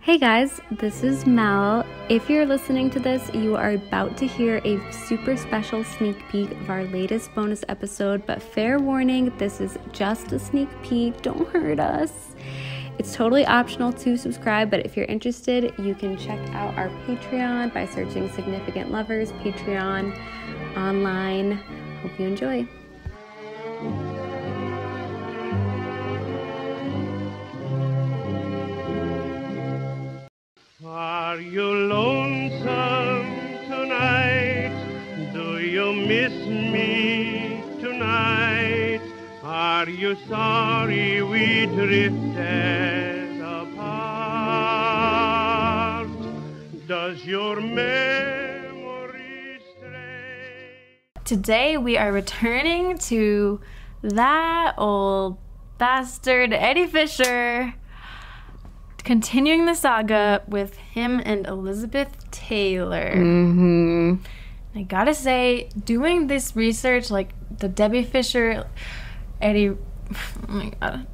Hey guys, this is Mel. If you're listening to this, you are about to hear a super special sneak peek of our latest bonus episode, but fair warning, this is just a sneak peek. Don't hurt us. It's totally optional to subscribe, but if you're interested, you can check out our Patreon by searching Significant Lovers Patreon online. Hope you enjoy. Are you lonesome tonight? Do you miss me tonight? Are you sorry we drifted apart? Does your memory stray? Today we are returning to that old bastard Eddie Fisher, continuing the saga with him and Elizabeth Taylor. I gotta say, doing this research, like the Debbie Fisher, Eddie, oh my god,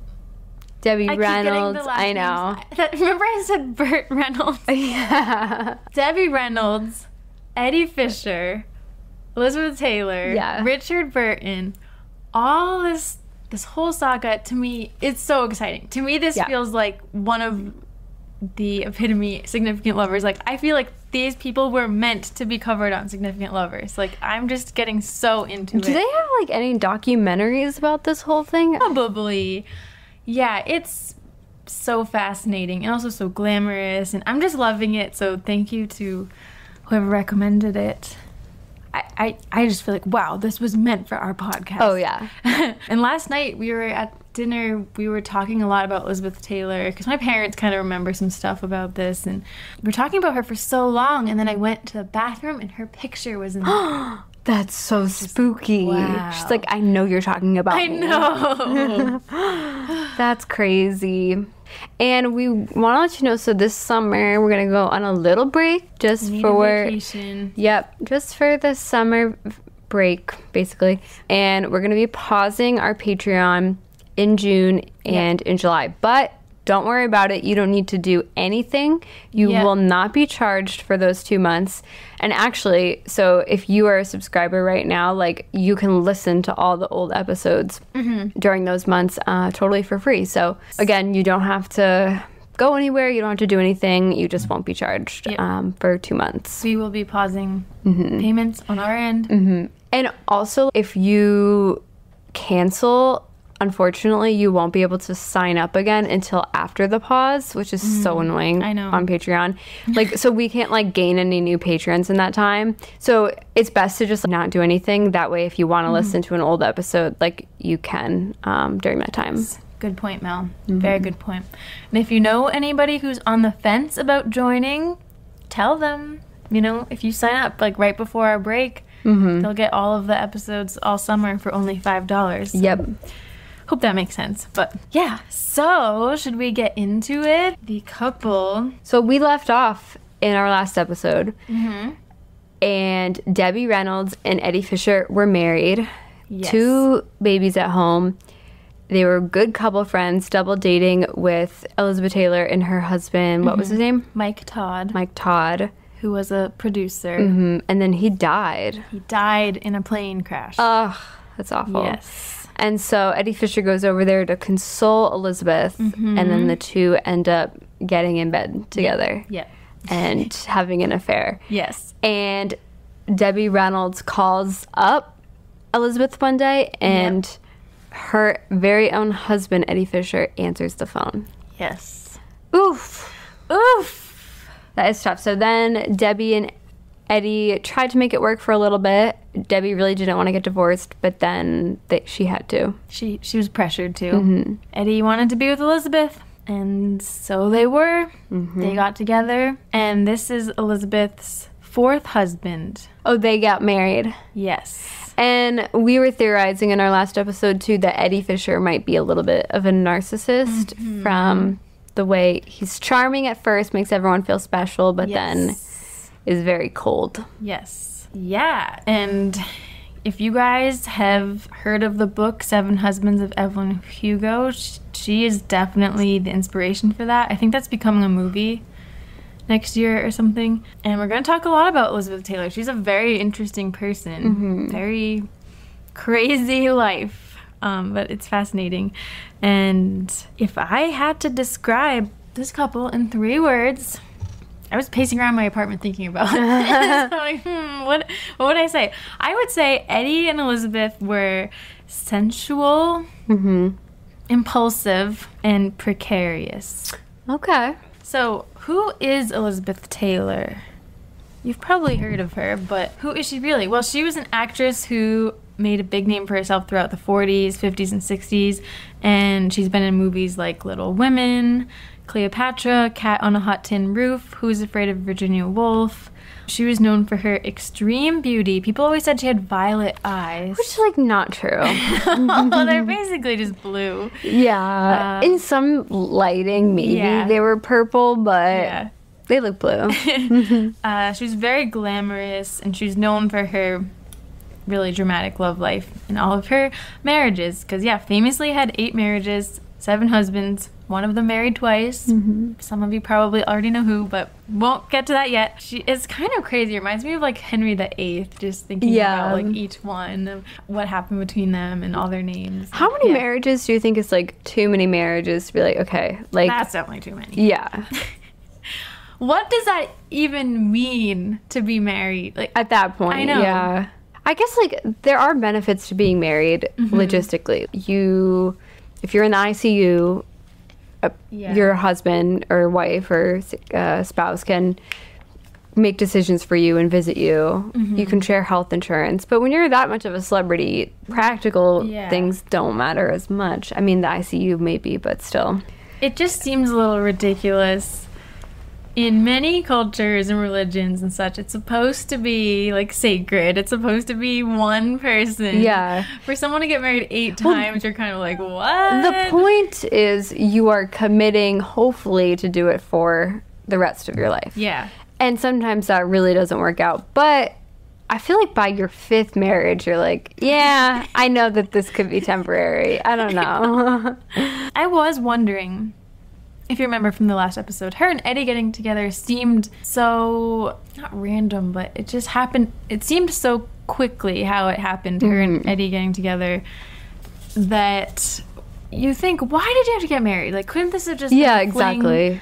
Debbie Reynolds, I know. Remember I said Burt Reynolds? Yeah. Debbie Reynolds, Eddie Fisher, Elizabeth Taylor, Richard Burton, all this whole saga, to me, it's so exciting. To me, this feels like one of the epitome Significant Lovers. Like, I feel like these people were meant to be covered on Significant Lovers. Like, I'm just getting so into it. Do they have, like, any documentaries about this whole thing? Probably. Yeah, it's so fascinating and also so glamorous, and I'm just loving it, so thank you to whoever recommended it. I just feel like, wow, this was meant for our podcast. Oh, yeah. And last night we were at dinner, we were talking a lot about Elizabeth Taylor, because my parents kind of remember some stuff about this, and we were talking about her for so long, and then I went to the bathroom and her picture was in there. That's so spooky. Wow. She's like, I know you're talking about me. I know. That's crazy. And we want to let you know, so this summer we're going to go on a little break just for vacation. Yep, just for the summer break, basically. And we're going to be pausing our Patreon in June and in July. But don't worry about it. You don't need to do anything. You will not be charged for those 2 months. And actually, so if you are a subscriber right now, like, you can listen to all the old episodes during those months totally for free. So again, you don't have to go anywhere. You don't have to do anything. You just won't be charged for 2 months. We will be pausing payments on our end. And also, if you cancel, unfortunately, you won't be able to sign up again until after the pause, which is so annoying. I know. On Patreon. Like, so we can't, like, gain any new patrons in that time. So it's best to just not do anything. That way, if you want to listen to an old episode, like, you can during that time. Good point, Mel. Very good point. And if you know anybody who's on the fence about joining, tell them. You know, if you sign up, like, right before our break, they'll get all of the episodes all summer for only $5. So. Yep. Hope that makes sense. But yeah, so should we get into it? The couple. So we left off in our last episode, and Debbie Reynolds and Eddie Fisher were married. Yes. 2 babies at home. They were good couple friends, double dating with Elizabeth Taylor and her husband. What was his name? Mike Todd. Mike Todd. Who was a producer. And then he died. He died in a plane crash. Ugh, that's awful. Yes. And so Eddie Fisher goes over there to console Elizabeth, and then the two end up getting in bed together. Yeah. And having an affair. Yes. And Debbie Reynolds calls up Elizabeth one day, and her very own husband, Eddie Fisher, answers the phone. Yes. Oof. Oof. That is tough. So then Debbie and Eddie tried to make it work for a little bit. Debbie really didn't want to get divorced, but then she had to. She was pressured to. Eddie wanted to be with Elizabeth, and so they were. They got together, and this is Elizabeth's 4th husband. Oh, they got married. Yes. And we were theorizing in our last episode, too, that Eddie Fisher might be a little bit of a narcissist from the way he's charming at first, makes everyone feel special, but then is very cold. Yes. Yeah. And if you guys have heard of the book 7 Husbands of Evelyn Hugo, she is definitely the inspiration for that. I think that's becoming a movie. next year or something. And we're going to talk a lot about Elizabeth Taylor. She's a very interesting person. Very crazy life. But it's fascinating. And if I had to describe this couple in 3 words, I was pacing around my apartment thinking about it. I'm like, what would I say? I would say Eddie and Elizabeth were sensual, impulsive, and precarious. Okay. So, who is Elizabeth Taylor? You've probably heard of her, but who is she really? Well, she was an actress who made a big name for herself throughout the 40s, 50s, and 60s, and she's been in movies like Little Women, Cleopatra, Cat on a Hot Tin Roof, Who's Afraid of Virginia Woolf. She was known for her extreme beauty. People always said she had violet eyes. Which is, like, not true. Well, they're basically just blue. Yeah. In some lighting, maybe they were purple, but they look blue. She was very glamorous, and she's known for her really dramatic love life in all of her marriages. Because, famously had 8 marriages, 7 husbands. One of them married twice. Some of you probably already know who, but won't get to that yet. She is kind of crazy. It reminds me of like Henry VIII, just thinking about like each one, of what happened between them and all their names. How many marriages do you think is like too many marriages to be like, okay, like... That's definitely too many. Yeah. What does that even mean to be married? Like at that point, I know. Yeah. I guess like there are benefits to being married logistically. If you're in the ICU, your husband or wife or spouse can make decisions for you and visit you. You can share health insurance. But when you're that much of a celebrity, practical things don't matter as much. I mean, the ICU maybe, but still. It just seems a little ridiculous. In many cultures and religions and such, it's supposed to be, like, sacred. It's supposed to be one person. Yeah. For someone to get married 8 times, you're kind of like, what? The point is you are committing, hopefully, to do it for the rest of your life. Yeah. And sometimes that really doesn't work out. But I feel like by your 5th marriage, you're like, yeah, I know that this could be temporary. I don't know. I was wondering... If you remember from the last episode, her and Eddie getting together seemed so, not random, but it just happened. It seemed so quickly how it happened, her and Eddie getting together, that you think, why did you have to get married? Like, couldn't this have just been a fling? Exactly.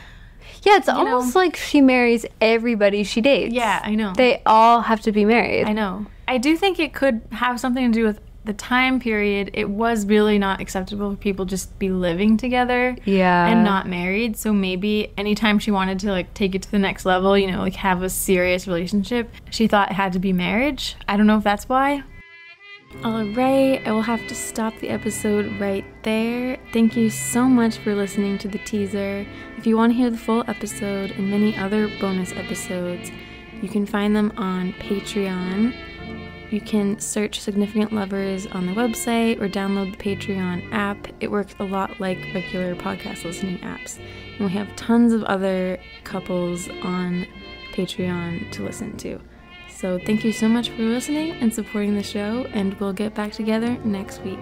Yeah, it's almost like she marries everybody she dates. Yeah, I know. They all have to be married. I know. I do think it could have something to do with the time period. It was really not acceptable for people just be living together and not married. So maybe anytime she wanted to like take it to the next level, you know, like have a serious relationship, she thought it had to be marriage. I don't know if that's why. All right, I will have to stop the episode right there. Thank you so much for listening to the teaser. If you want to hear the full episode and many other bonus episodes, you can find them on Patreon. You can search Significant Lovers on the website or download the Patreon app. It works a lot like regular podcast listening apps. And we have tons of other couples on Patreon to listen to. So thank you so much for listening and supporting the show, and we'll get back together next week.